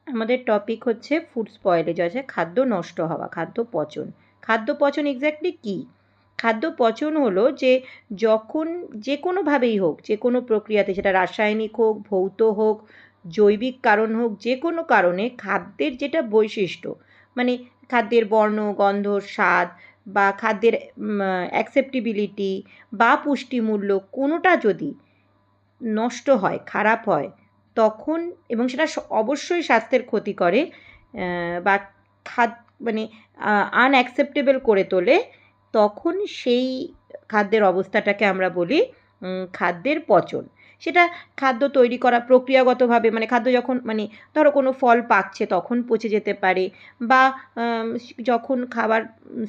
আমাদের টপিক হচ্ছে ফুড স্পয়েলেজ, আছে খাদ্য নষ্ট হওয়া, খাদ্য পচন। খাদ্য পচন এক্স্যাক্টলি কী? খাদ্য পচন হলো যে যখন যে কোনোভাবেই হোক, যে কোনো প্রক্রিয়াতে, সেটা রাসায়নিক হোক, ভৌত হোক, জৈবিক কারণ হোক, যে কোনো কারণে খাদ্যের যেটা বৈশিষ্ট্য, মানে খাদ্যের বর্ণ, গন্ধ, স্বাদ বা খাদ্যের অ্যাকসেপ্টেবিলিটি বা পুষ্টিমূল্য কোনোটা যদি নষ্ট হয়, খারাপ হয়, তখন এবং সেটা অবশ্যই স্বাস্থ্যের ক্ষতি করে বা মানে আনঅ্যাকসেপ্টেবল করে তোলে, তখন সেই খাদ্যের অবস্থাটাকে আমরা বলি খাদ্যের পচন। সেটা খাদ্য তৈরি করা প্রক্রিয়াগতভাবে, মানে খাদ্য যখন মানে ধরো কোনো ফল পাকছে তখন পচে যেতে পারে, বা যখন খাবার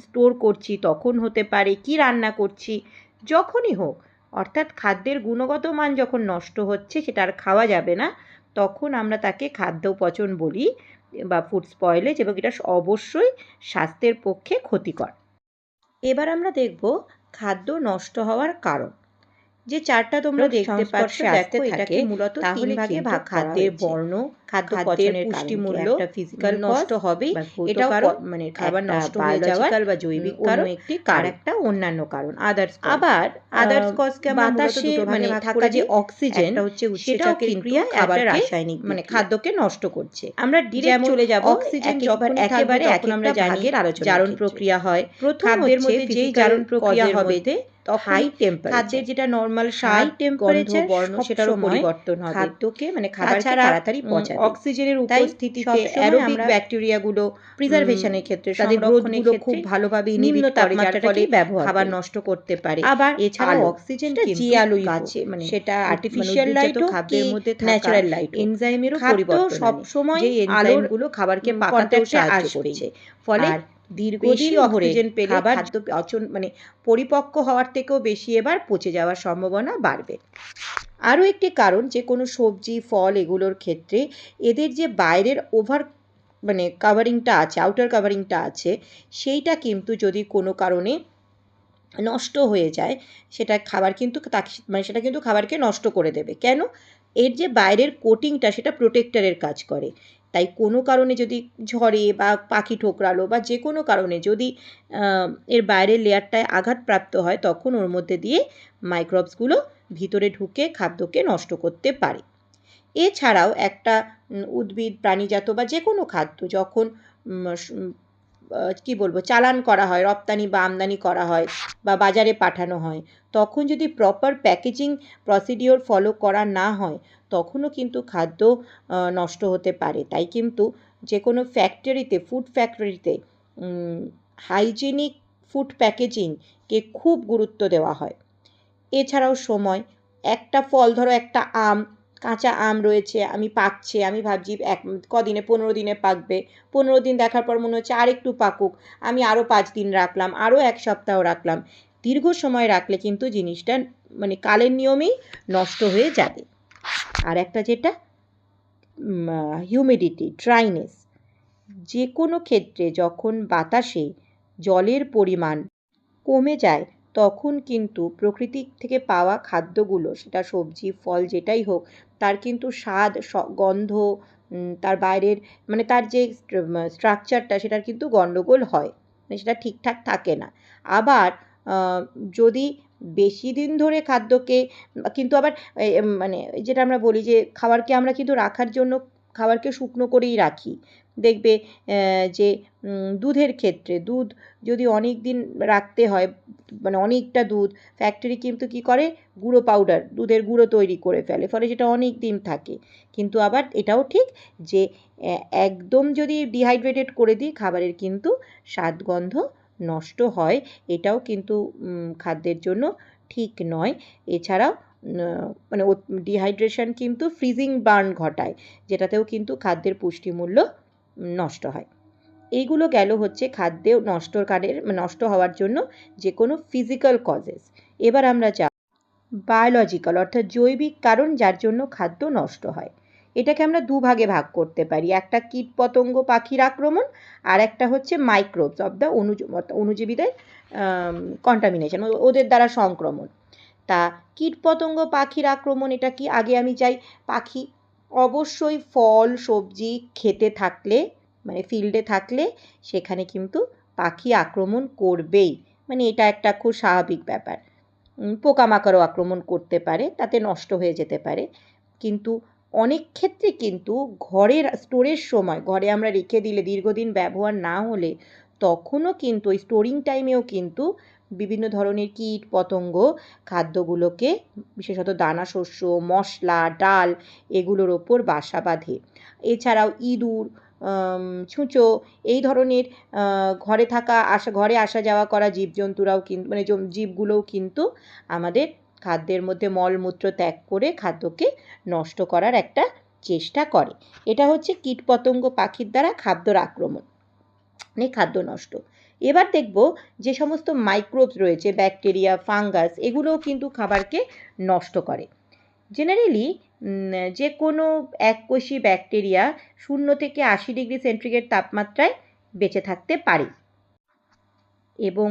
স্টোর করছি তখন হতে পারে, কি রান্না করছি, যখনই হোক, অর্থাৎ খাদ্যের গুণগত মান যখন নষ্ট হচ্ছে, সেটা আর খাওয়া যাবে না, তখন আমরা তাকে খাদ্য পচন বলি বা ফুড স্পয়েলেজ, এবং এটা অবশ্যই স্বাস্থ্যের পক্ষে ক্ষতিকর। এবার আমরা দেখব খাদ্য নষ্ট হওয়ার কারণ। যে চারটা তোমরা দেখতে পাচ্ছ, দেখো এটাকে মূলত তিন ভাগে ভাগ করা হয়েছে। খাদ্যের বর্ণ, খাদ্য পচনের পুষ্টিমূল্য, একটা ফিজিক্যাল নষ্ট হবেই, এটাও মানে খাবার নষ্ট হয়ে যাওয়ার বা জৈবিক কারণ একটি, আর একটা অন্যান্য কারণ আদার্স। আবার আদার্স কজকে আমরা বাতাসে মানে থাকা যে অক্সিজেন, একটা হচ্ছে উৎসেচকের ক্রিয়া, একটা রাসায়নিক, মানে খাদ্যকে নষ্ট করছে। আমরা ডিরেক্ট চলে যাব অক্সিজেন যখন একেবারে তখন আমরা জানি জারণ প্রক্রিয়া হয়। প্রথমের মধ্যে যেই জারণ প্রক্রিয়া হবে হাই টেম্পারেচার, খাদ্যের যেটা নর্মাল হাই টেম্পারেচার বর্ণ, সেটারও পরিবর্তন হবে, খাদ্যকে মানে খাবারকে তাড়াতাড়ি পচাবে। অক্সিজেনের উপস্থিতিতে অ্যারোবিক ব্যাকটেরিয়াগুলো প্রিজারভেশনের ক্ষেত্রে, তাদের গ্রোথগুলো খুব ভালোভাবে নিম্ন তাপমাত্রাটাকে খাবার নষ্ট করতে পারে। আবার এছাড়াও অক্সিজেন জিআলোই গাছে, মানে সেটা আর্টিফিশিয়াল লাইট খাদ্যের মধ্যে ন্যাচারাল লাইট, এনজাইমেরও পরিবর্তন সব সময় যে এনজাইমগুলো খাবারকে পাকাতেও সাহায্য করছে, ফলে দীর্ঘদিন অক্সিজেন পেলে খাদ্য পচন মানে পরিপক্ক হওয়ার থেকেও বেশি এবার পচে যাওয়ার সম্ভাবনা বাড়বে। আরও একটি কারণ, যে কোনো সবজি, ফল এগুলোর ক্ষেত্রে এদের যে বাইরের ওভার মানে কাভারিংটা আছে, আউটার কাভারিংটা আছে, সেইটা কিন্তু যদি কোনো কারণে নষ্ট হয়ে যায়, সেটা খাবার কিন্তু মানে সেটা কিন্তু খাবারকে নষ্ট করে দেবে। কেন? এর যে বাইরের কোটিংটা, সেটা প্রোটেক্টরের কাজ করে। তাই কোনো কারণে যদি ঝড়ে বা পাখি ঠোকরালো বা যে কোনো কারণে যদি এর বাইরের লেয়ারটায় আঘাতপ্রাপ্ত হয়, তখন ওর মধ্যে দিয়ে মাইক্রোবসগুলো ভিতরে ঢুকে খাদ্যকে নষ্ট করতে পারে। এছাড়াও একটা উদ্ভিদ, প্রাণীজাত বা যে কোনো খাদ্য যখন কী বলবো, চালান করা হয়, রপ্তানি বা আমদানি করা হয় বা বাজারে পাঠানো হয়, তখন যদি প্রপার প্যাকেজিং প্রসিডিওর ফলো করা না হয়, তখনও কিন্তু খাদ্য নষ্ট হতে পারে। তাই কিন্তু যে কোনো ফ্যাক্টরিতে, ফুড ফ্যাক্টরিতে হাইজিনিক ফুড প্যাকেজিংকে খুব গুরুত্ব দেওয়া হয়। এছাড়াও সময়, একটা ফল, ধরো একটা আম, কাঁচা আম রয়েছে, পাকছে, আমি ভাবছি কদিনে, 15 দিনে পাকবে, 15 দিন দেখার পর মনে হচ্ছে আর একটু পাকুক, আমি আরও 5 দিন রাখলাম, আরও 1 সপ্তাহ রাখলাম, দীর্ঘ সময় রাখলে কিন্তু জিনিসটা মানে কালের নিয়মেই নষ্ট হয়ে যাবে। আর একটা যেটা হিউমিডিটি, ড্রাইনেস, যে কোনো ক্ষেত্রে যখন বাতাসে জলের পরিমাণ কমে যায়, তখন কিন্তু প্রকৃতি থেকে পাওয়া খাদ্যগুলো, সেটা সবজি, ফল যেটাই হোক, তার কিন্তু স্বাদ, গন্ধ, তার বাইরের মানে তার যে স্ট্রাকচারটা, সেটার কিন্তু গণ্ডগোল হয়, মানে সেটা ঠিকঠাক থাকে না। আবার যদি বেশি দিন ধরে খাদ্যকে, কিন্তু আবার মানে যেটা আমরা বলি যে খাবারকে আমরা কিন্তু রাখার জন্য খাবারকে শুকনো করেই রাখি। দেখবে যে দুধের ক্ষেত্রে, দুধ যদি অনেক দিন রাখতে হয়, মানে অনেকটা দুধ, ফ্যাক্টরি কিন্তু কী করে, গুঁড়ো পাউডার, দুধের গুঁড়ো তৈরি করে ফেলে, ফলে সেটা অনেক দিন থাকে। কিন্তু আবার এটাও ঠিক যে একদম যদি ডিহাইড্রেটেড করে দিই, খাবারের কিন্তু স্বাদ, গন্ধ নষ্ট হয়, এটাও কিন্তু খাদ্যের জন্য ঠিক নয়। এছাড়াও মানে ডিহাইড্রেশন কিন্তু ফ্রিজিং বার্ন ঘটায়, যেটাতেও কিন্তু খাদ্যের পুষ্টিমূল্য নষ্ট হয়। এইগুলো গেল হচ্ছে খাদ্য নষ্ট হওয়ার জন্য যে কোনো ফিজিক্যাল কজেস। এবার আমরা যাব বায়োলজিক্যাল, অর্থাৎ জৈবিক কারণ যার জন্য খাদ্য নষ্ট হয়। এটাকে আমরা দুভাগে ভাগ করতে পারি, একটা কীটপতঙ্গ, পাখির আক্রমণ, আর একটা হচ্ছে মাইক্রোবস অফ দ্য অণুজীবীদের কন্টামিনেশন, ওদের দ্বারা সংক্রমণ। তা কীটপতঙ্গ, পাখির আক্রমণ, এটা কি, আগে আমি চাই পাখি, অবশ্যই ফল সবজি খেতে থাকলে মানে ফিল্ডে থাকলে সেখানে কিন্তু পাখি আক্রমণ করবেই, মানে এটা একটা খুব স্বাভাবিক ব্যাপার। পোকামাকড়ও আক্রমণ করতে পারে, তাতে নষ্ট হয়ে যেতে পারে। কিন্তু অনেক ক্ষেত্রে কিন্তু ঘরের স্টোরের সময় ঘরে আমরা রেখে দিলে দীর্ঘদিন ব্যবহার না হলে তখনও কিন্তু ওই স্টোরিং টাইমেও কিন্তু বিভিন্ন ধরনের কীট পতঙ্গ খাদ্যগুলোকে, বিশেষত দানা শস্য, মশলা, ডাল এগুলোর ওপর বাসা বাঁধে। এছাড়াও ইঁদুর, ছুঁচো এই ধরনের ঘরে আসা যাওয়া করা জীবজন্তুরাও কিন্তু মানে জীবগুলোও কিন্তু আমাদের খাদ্যের মধ্যে মলমূত্র ত্যাগ করে খাদ্যকে নষ্ট করার একটা চেষ্টা করে। এটা হচ্ছে কীটপতঙ্গ পাখির দ্বারা খাদ্যর আক্রমণ, মানে খাদ্য নষ্ট। এবার দেখব যে সমস্ত মাইক্রোবস রয়েছে, ব্যাকটেরিয়া, ফাঙ্গাস, এগুলোও কিন্তু খাবারকে নষ্ট করে। জেনারেলি যে কোনো এককোষী ব্যাকটেরিয়া 0 থেকে 80 ডিগ্রি সেন্টিগ্রেড তাপমাত্রায় বেঁচে থাকতে পারে এবং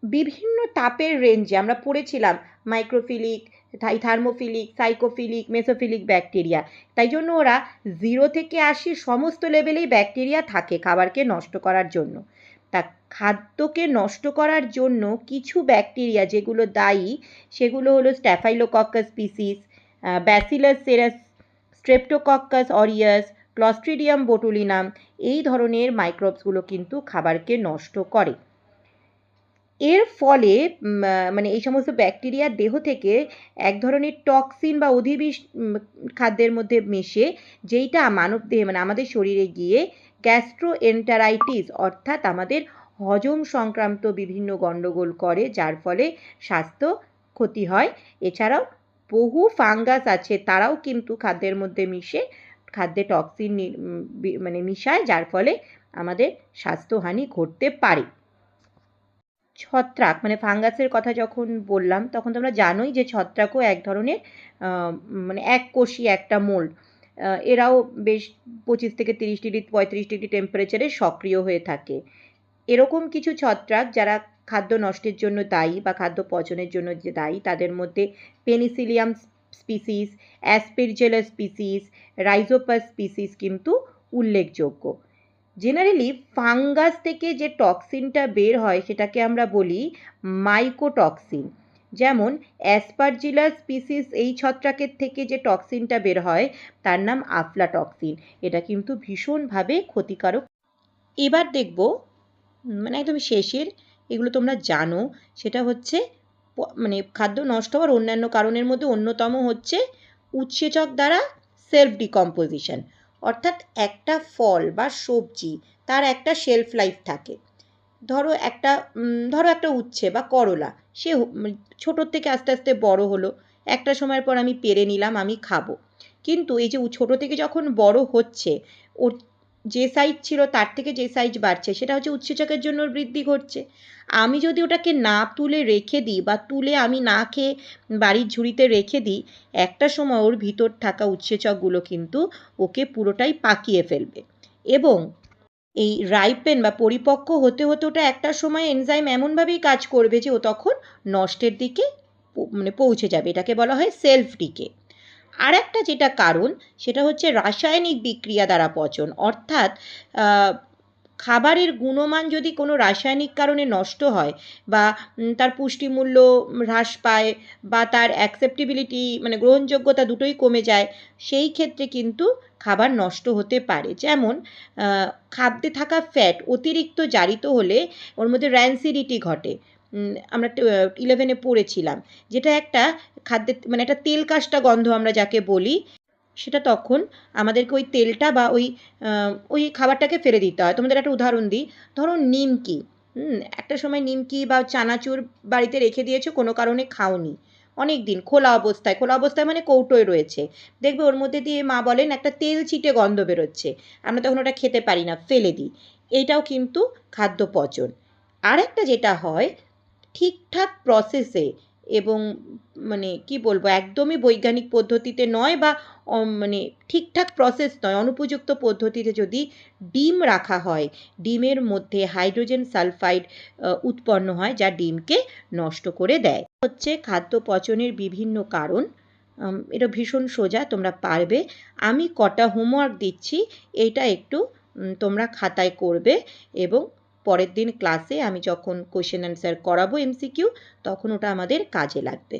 বিভিন্ন তাপের রেঞ্জে আমরা পড়েছিলাম মাইক্রোফিলিক, থার্মোফিলিক, সাইকোফিলিক, মেসোফিলিক ব্যাকটেরিয়া। তাই জন্য ওরা 0 থেকে 80 সমস্ত লেভেলেই ব্যাকটেরিয়া থাকে খাবারকে নষ্ট করার জন্য। তা খাদ্যকে নষ্ট করার জন্য কিছু ব্যাকটেরিয়া যেগুলো দায়ী সেগুলো হলো staphylococcus species, bacillus serous, streptococcus aureus, Clostridium botulinum, এই ধরনের মাইক্রোবসগুলো কিন্তু খাবারকে নষ্ট করে। এর ফলে মানে এই সমস্ত ব্যাকটেরিয়া দেহ থেকে এক ধরনের টক্সিন বা অধিবিষ খাদ্যের মধ্যে মেশে, যেইটা মানবদেহে মানে আমাদের শরীরে গিয়ে গ্যাস্ট্রোএন্টারাইটিস অর্থাৎ আমাদের হজম সংক্রান্ত বিভিন্ন গণ্ডগোল করে, যার ফলে স্বাস্থ্য ক্ষতি হয়। এছাড়াও বহু ফাঙ্গাস আছে, তারাও কিন্তু খাদ্যের মধ্যে মিশে খাদ্যে টক্সিন মানে মিশায়, যার ফলে আমাদের স্বাস্থ্যহানি ঘটতে পারে। ছত্রাক মানে ফাঙ্গাসের কথা যখন বললাম তখন তোমরা জানোই যে ছত্রাকও এক ধরনের মানে এককোষী একটা মোল্ড। এরাও বেশ 25 থেকে 30 ডিগ্রি 35 ডিগ্রি টেম্পারেচারে সক্রিয় হয়ে থাকে। এরকম কিছু ছত্রাক যারা খাদ্য নষ্টের জন্য দায়ী বা খাদ্য পচনের জন্য যে দায়ী তাদের মধ্যে Penicillium species, Aspergillus species, Rhizopus species কিন্তু উল্লেখযোগ্য। জেনারেলি ফাঙ্গাস থেকে যে টক্সিনটা বের হয় সেটাকে আমরা বলি মাইকোটক্সিন। যেমন অ্যাসপারজিলাস স্পিসিস এই ছত্রাকের থেকে যে টক্সিনটা বের হয় তার নাম আফলাটক্সিন। এটা কিন্তু ভীষণভাবে ক্ষতিকারক। এবার দেখব মানে একদম শেষের, এগুলো তোমরা জানো, সেটা হচ্ছে মানে খাদ্য নষ্ট হওয়ার অন্যান্য কারণের মধ্যে অন্যতম হচ্ছে উৎসেচক দ্বারা সেলফ ডিকম্পোজিশন। অর্থাৎ একটা ফল বা সবজি তার একটা শেলফ লাইফ থাকে। ধরো একটা উচ্ছে বা করলা, সে ছোটোর থেকে আস্তে আস্তে বড় হলো, একটা সময়ের পর আমি পেরে নিলাম, আমি খাবো। কিন্তু এই যে ছোটো থেকে যখন বড় হচ্ছে, ওর যে সাইজ ছিল তার থেকে যে সাইজ বাড়ছে সেটা হচ্ছে উৎসেচকের জন্য বৃদ্ধি ঘটছে। আমি যদি ওটাকে না তুলে রেখে দিই বা তুলে আমি না খেয়ে বাড়ির ঝুড়িতে রেখে দিই, একটা সময় ওর ভিতর থাকা উৎসেচকগুলো কিন্তু ওকে পুরোটাই পাকিয়ে ফেলবে এবং এই রাইপেন বা পরিপক্ক হতে হতে ওটা একটা সময় এনজাইম এমনভাবেই কাজ করবে যে ও তখন নষ্টের দিকে মানে পৌঁছে যাবে। এটাকে বলা হয় সেলফ ডিকে। আর একটা যেটা কারণ সেটা হচ্ছে রাসায়নিক বিক্রিয়া দ্বারা পচন। অর্থাৎ খাবারের গুণমান যদি কোনো রাসায়নিক কারণে নষ্ট হয় বা তার পুষ্টিমূল্য হ্রাস পায় বা তার অ্যাকসেপ্টেবিলিটি মানে গ্রহণযোগ্যতা দুটোই কমে যায়, সেই ক্ষেত্রে কিন্তু খাবার নষ্ট হতে পারে। যেমন খাদ্যে থাকা ফ্যাট অতিরিক্ত জারিত হলে ওর মধ্যে র্যান্সিডিটি ঘটে। আমরা 11-এ পড়েছিলাম, যেটা একটা খাদ্যের মানে একটা তেল কাষ্টা গন্ধ আমরা যাকে বলি, সেটা তখন আমাদেরকে ওই তেলটা বা ওই খাবারটাকে ফেলে দিতে হয়। তোমাদের একটা উদাহরণ দিই, ধরো নিমকি, একটা সময় নিমকি বা চানাচুর বাড়িতে রেখে দিয়েছো, কোনো কারণে খাওনি অনেক দিন, খোলা অবস্থায় মানে কৌটোয় রয়েছে, দেখবে ওর মধ্যে দিয়ে মা বলেন একটা তেল ছিটে গন্ধ বেরোচ্ছে, আমরা তখন ওটা খেতে পারি না, ফেলে দিই। এইটাও কিন্তু খাদ্য পচন। আর একটা যেটা হয় ঠিকঠাক প্রসেসে এবং মানে কি বলবো একদমই বৈজ্ঞানিক পদ্ধতিতে নয় বা মানে ঠিকঠাক প্রসেস নয়, অনুপযুক্ত পদ্ধতিতে যদি ডিম রাখা হয়, ডিমের মধ্যে হাইড্রোজেন সালফাইড উৎপন্ন হয় যা ডিমকে নষ্ট করে দেয়। হচ্ছে খাদ্য পচনের বিভিন্ন কারণ। এটা ভীষণ সোজা, তোমরা পারবে। আমি কটা হোমওয়ার্ক দিচ্ছি এইটা একটু তোমরা খাতায় করবে এবং পরের দিন ক্লাসে আমি যখন কোয়েশ্চেন অ্যান্সার করাবো এমসিকিউ তখন ওটা আমাদের কাজে লাগবে।